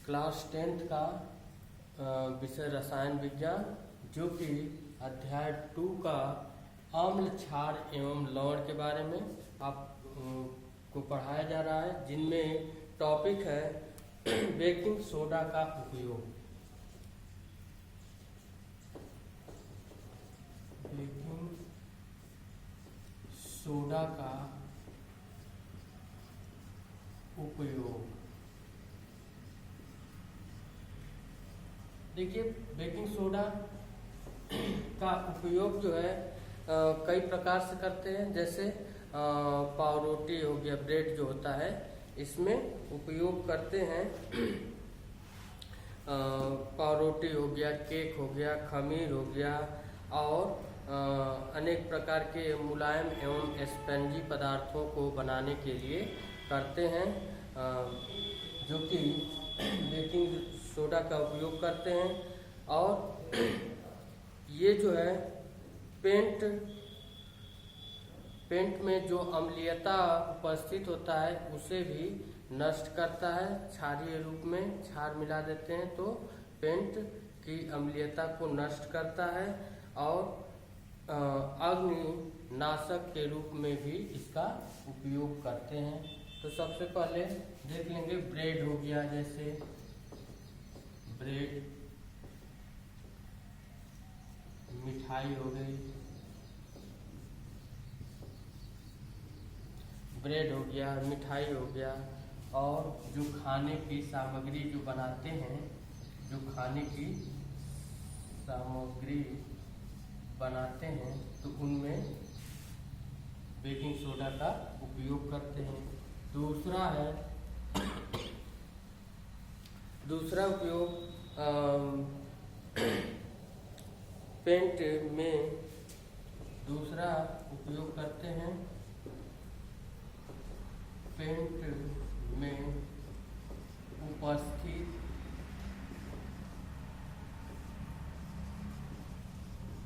Class 10th का विषय रसायन विज्ञान, जो कि अध्याय 2 का अम्ल, क्षार एवं लवण के बारे में आप को पढ़ाया जा रहा है, जिनमें टॉपिक है बेकिंग सोडा का उपयोग। बेकिंग सोडा का उपयोग। देखिए, बेकिंग सोडा का उपयोग जो है कई प्रकार से करते हैं। जैसे पावरोटी हो गया, ब्रेड जो होता है, इसमें उपयोग करते हैं। पावरोटी हो गया, केक हो गया, खमीर हो गया और अनेक प्रकार के मुलायम एवं स्पंजी पदार्थों को बनाने के लिए करते हैं, जो कि बेकिंग सोडा का उपयोग करते हैं। और ये जो है पेंट में जो अम्लीयता उपस्थित होता है उसे भी नष्ट करता है। क्षारीय रूप में क्षार मिला देते हैं तो पेंट की अम्लीयता को नष्ट करता है और अग्निनाशक के रूप में भी इसका उपयोग करते हैं। तो सबसे पहले देख लेंगे ब्रेड हो गया, जैसे ब्रेड, मिठाई हो गई, ब्रेड हो गया, मिठाई हो गया, और जो खाने की सामग्री जो बनाते हैं, जो खाने की सामग्री बनाते हैं तो उनमें बेकिंग सोडा का उपयोग करते हैं। दूसरा उपयोग पेंट में दूसरा उपयोग करते हैं। पेंट में उपस्थित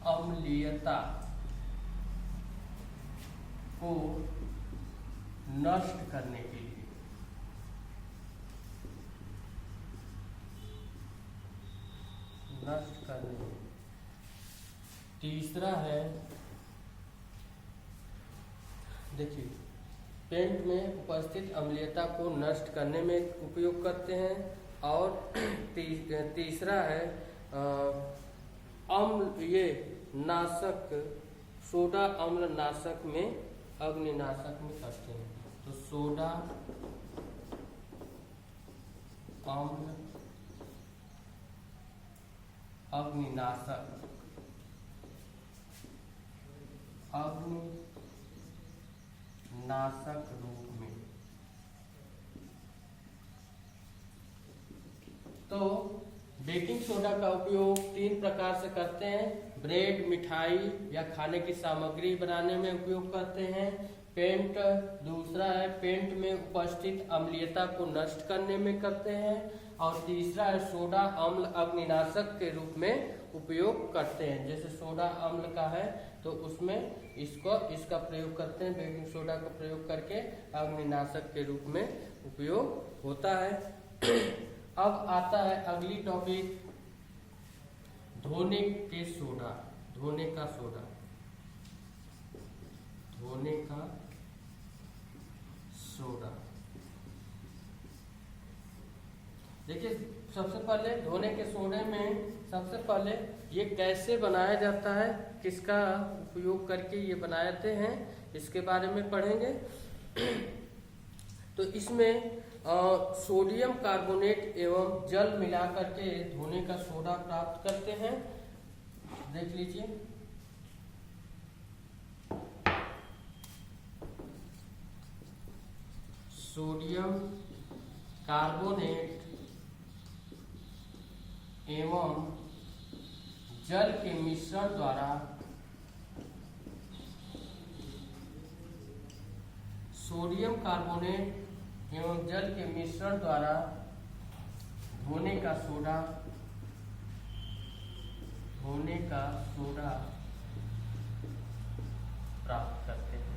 अम्लीयता को नष्ट करने के लिए। तीसरा है, देखिए, पेंट में उपस्थित अम्लीयता को नष्ट करने में उपयोग करते हैं। और तीसरा है ये नाशक, सोडा अम्ल नाशक में, अग्निनाशक में करते हैं। तो सोडा अम्ल अग्निनाशक रूप में। तो बेकिंग सोडा का उपयोग 3 प्रकार से करते हैं। ब्रेड, मिठाई या खाने की सामग्री बनाने में उपयोग करते हैं। पेंट, दूसरा है पेंट में उपस्थित अम्लीयता को नष्ट करने में करते हैं। और तीसरा है सोडा अम्ल अग्निनाशक के रूप में उपयोग करते हैं। जैसे सोडा अम्ल का है तो उसमें इसका प्रयोग करते हैं, बेकिंग सोडा का प्रयोग करके अग्निनाशक के रूप में उपयोग होता है। अब आता है अगली टॉपिक, धोने का सोडा। देखिए, सबसे पहले धोने के सोडे में सबसे पहले ये कैसे बनाया जाता है, किसका उपयोग करके ये बनाते हैं, इसके बारे में पढ़ेंगे। तो इसमें सोडियम कार्बोनेट एवं जल मिलाकर के धोने का सोडा प्राप्त करते हैं। देख लीजिए, सोडियम कार्बोनेट एवं जल के मिश्रण द्वारा सोडियम कार्बोनेट एवं जल के मिश्रण द्वारा धोने का सोडा प्राप्त करते हैं।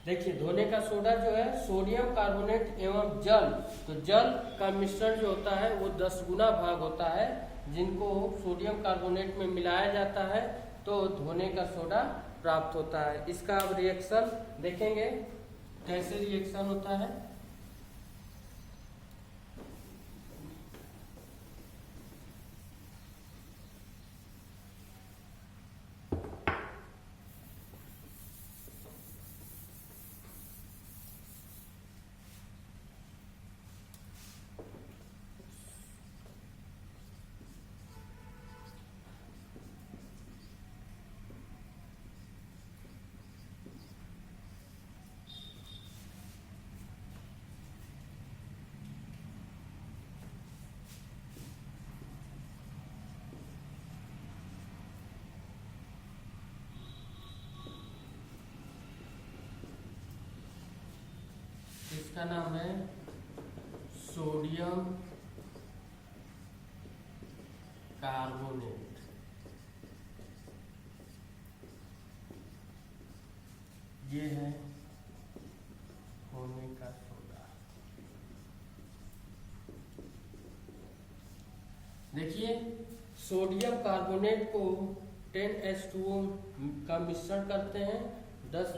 देखिए धोने का सोडा जो है सोडियम कार्बोनेट एवं जल, तो जल का मिश्रण जो होता है वो 10 गुना भाग होता है, जिनको सोडियम कार्बोनेट में मिलाया जाता है तो धोने का सोडा प्राप्त होता है। इसका अब रिएक्शन देखेंगे कैसे रिएक्शन होता है। इसका नाम है सोडियम कार्बोनेट। ये है धोने का सोडा। देखिए सोडियम कार्बोनेट को 10H2O का मिश्रण करते हैं, 10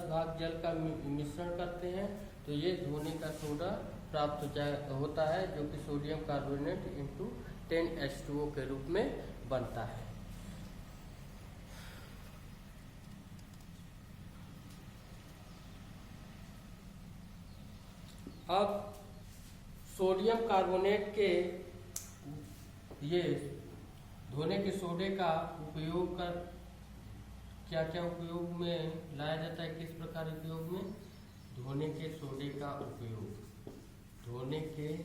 भाग जल का मिश्रण करते हैं तो ये धोने का सोडा प्राप्त होता है, जो कि सोडियम कार्बोनेट इंटू 10H2O के रूप में बनता है। अब सोडियम कार्बोनेट के ये धोने के सोडे का उपयोग कर क्या क्या उपयोग में लाया जाता है, किस प्रकार उपयोग में। धोने के सोडे का उपयोग, धोने के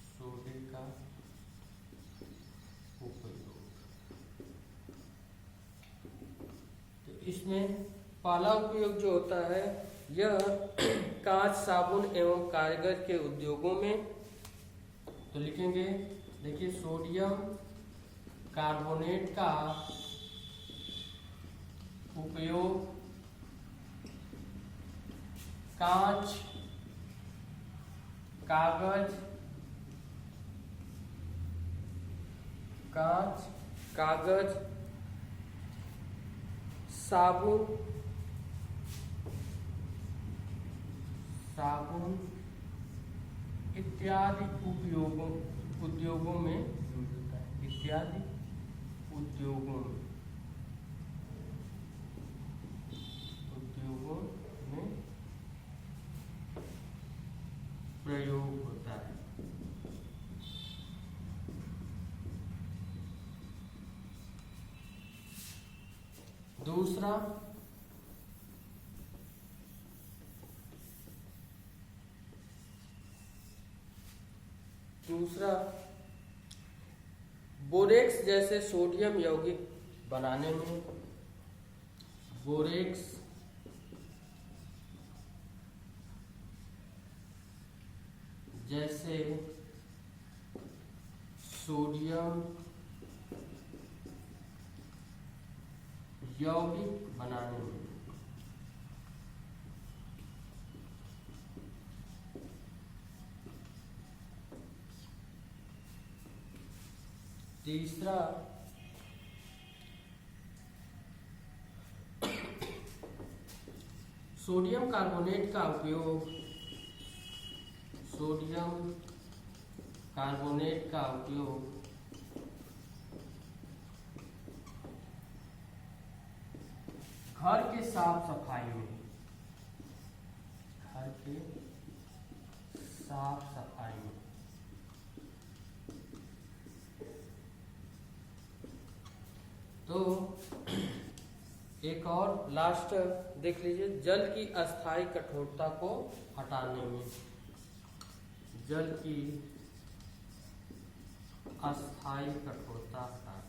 सोडे का उपयोग, तो इसमें पहला उपयोग जो होता है यह कांच, साबुन एवं कागज के उद्योगों में। तो लिखेंगे देखिए सोडियम कार्बोनेट का उपयोग कांच, कागज, साबुन इत्यादि उद्योगों में यूज होता है, इत्यादि उद्योगों में प्रयोग होता है। दूसरा बोरेक्स जैसे सोडियम यौगिक बनाने में, बोरेक्स जैसे सोडियम यौगिक बनाने में। तीसरा सोडियम कार्बोनेट का उपयोग, सोडियम कार्बोनेट का उपयोग घर के साफ सफाई में, घर के साफ सफाई में। तो एक और लास्ट देख लीजिए, जल की अस्थायी कठोरता को हटाने में, जल की अस्थायी कठोरता हटाने।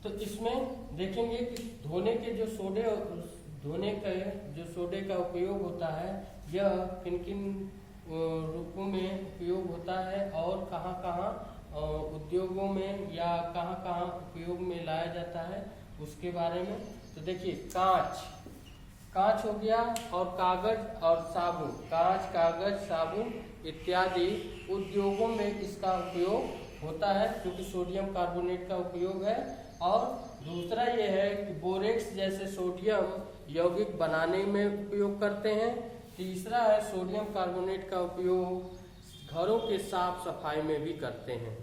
तो तो इसमें देखेंगे कि धोने के जो सोडे का उपयोग होता है, यह किन किन रूपों में उपयोग होता है और कहाँ कहाँ उद्योगों में या कहाँ कहाँ उपयोग में लाया जाता है, उसके बारे में। तो देखिए, कांच हो गया, और कागज और साबुन, कांच, कागज, साबुन इत्यादि उद्योगों में इसका उपयोग होता है, क्योंकि सोडियम कार्बोनेट का उपयोग है। और दूसरा ये है कि बोरेक्स जैसे सोडियम यौगिक बनाने में उपयोग करते हैं। तीसरा है सोडियम कार्बोनेट का उपयोग घरों के साफ सफाई में भी करते हैं।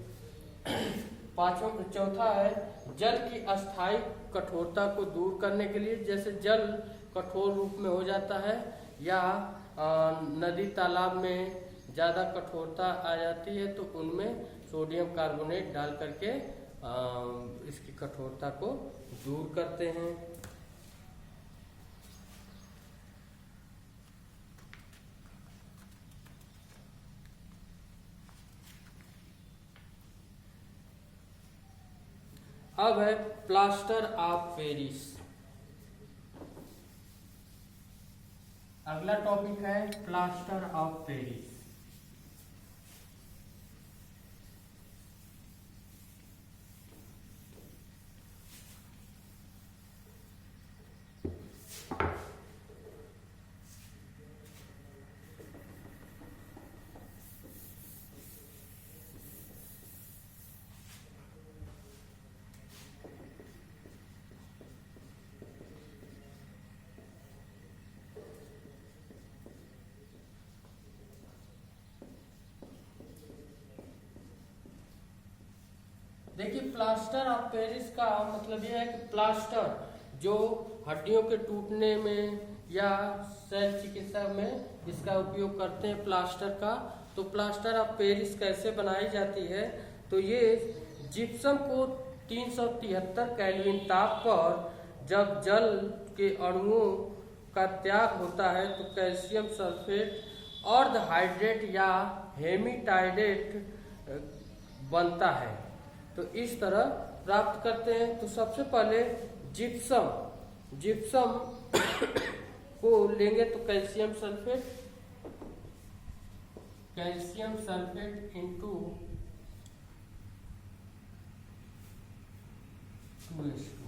चौथा है जल की अस्थायी कठोरता को दूर करने के लिए, जैसे जल कठोर रूप में हो जाता है या नदी तालाब में ज़्यादा कठोरता आ जाती है, तो उनमें सोडियम कार्बोनेट डाल करके इसकी कठोरता को दूर करते हैं। अब है प्लास्टर ऑफ पेरिस। अगला टॉपिक है प्लास्टर ऑफ पेरिस। देखिए, प्लास्टर ऑफ पेरिस का मतलब यह है कि प्लास्टर जो हड्डियों के टूटने में या शल्य चिकित्सा में इसका उपयोग करते हैं प्लास्टर का। तो प्लास्टर ऑफ पेरिस कैसे बनाई जाती है, तो ये जिप्सम को 373 केल्विन ताप पर जब जल के अणुओं का त्याग होता है तो कैल्शियम सल्फेट अर्धहाइड्रेट या हेमीटाइडेट बनता है। तो इस तरह प्राप्त करते हैं। तो सबसे पहले जिप्सम को लेंगे, तो कैल्शियम सल्फेट इंटू 2H2,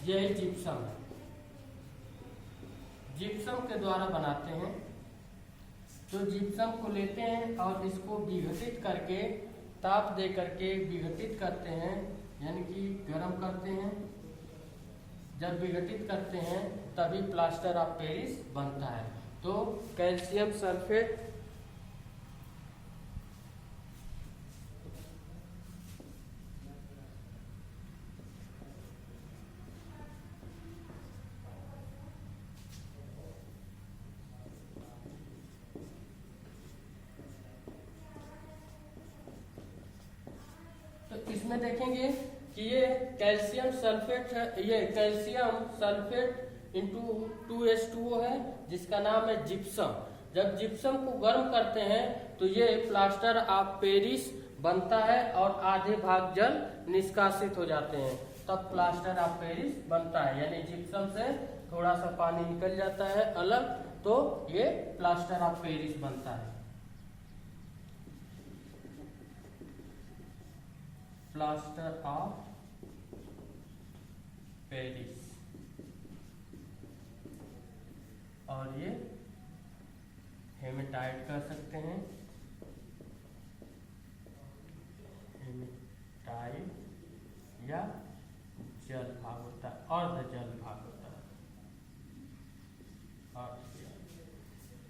यह जिप्सम है, जिप्सम के द्वारा बनाते हैं। तो जिप्सम को लेते हैं और इसको विघटित करके, ताप दे करके विघटित करते हैं, यानी कि गर्म करते हैं। जब विघटित करते हैं तभी प्लास्टर ऑफ पेरिस बनता है। तो कैल्शियम सल्फेट इसमें देखेंगे कि ये कैल्शियम सल्फेट है, ये कैल्शियम सल्फेट इंटू 2H2O है, जिसका नाम है जिप्सम। जब जिप्सम को गर्म करते हैं तो ये प्लास्टर ऑफ पेरिस बनता है और आधे भाग जल निष्कासित हो जाते हैं, तब प्लास्टर ऑफ पेरिस बनता है। यानी जिप्सम से थोड़ा सा पानी निकल जाता है अलग, तो ये प्लास्टर ऑफ पेरिस बनता है। प्लास्टर ऑफ पेरिस, और ये हेमेटाइट कर सकते हैं, हेमेटाइट या जल भाग होता है, अर्ध जल भाग होता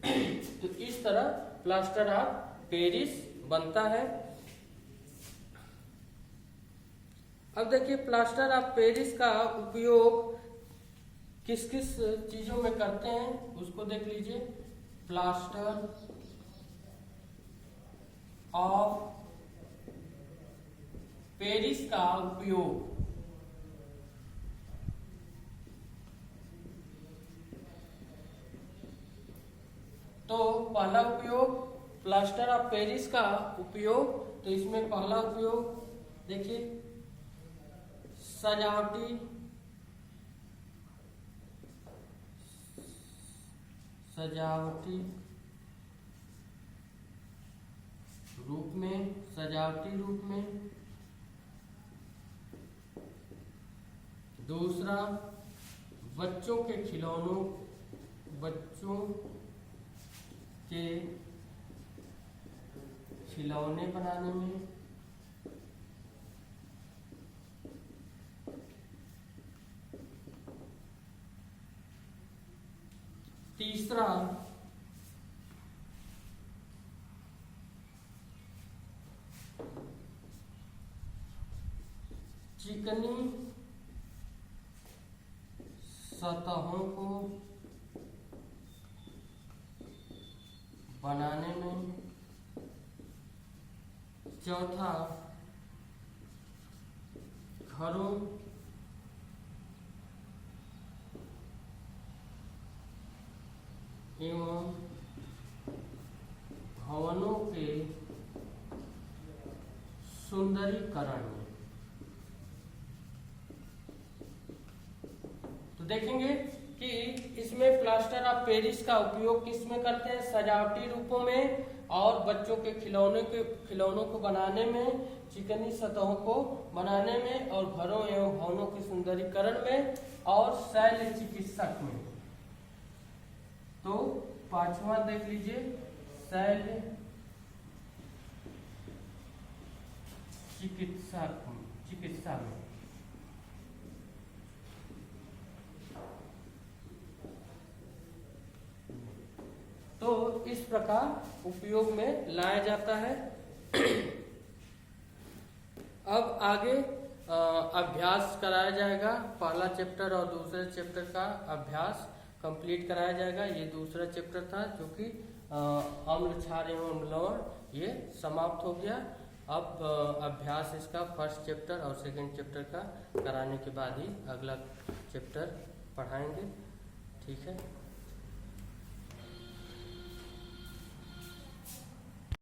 है। तो इस तरह प्लास्टर ऑफ पेरिस बनता है। अब देखिए, प्लास्टर ऑफ पेरिस का उपयोग किस किस चीजों में करते हैं उसको देख लीजिए। प्लास्टर ऑफ पेरिस का उपयोग तो पहला उपयोग प्लास्टर ऑफ पेरिस का उपयोग, तो इसमें पहला उपयोग देखिए सजावटी रूप में। दूसरा बच्चों के खिलौने बनाने में। तीसरा चिकनी सतहों को बनाने में। चौथा घरों एवं भवनों के सुंदरीकरण में। तो देखेंगे कि इसमें प्लास्टर ऑफ पेरिस का उपयोग किस में करते हैं, सजावटी रूपों में और बच्चों के खिलौनों को बनाने में, चिकनी सतहों को बनाने में और घरों एवं भवनों के सुंदरीकरण में और शैल चिकित्सक में। तो पांचवा देख लीजिए शैल चिकित्सा में। तो इस प्रकार उपयोग में लाया जाता है। अब आगे अभ्यास कराया जाएगा। पहला चैप्टर और दूसरे चैप्टर का अभ्यास कंप्लीट कराया जाएगा। ये दूसरा चैप्टर था जो कि अम्ल क्षार एवं लवण, ये समाप्त हो गया। अब अभ्यास इसका फर्स्ट चैप्टर और सेकंड चैप्टर का कराने के बाद ही अगला चैप्टर पढ़ाएंगे। ठीक है।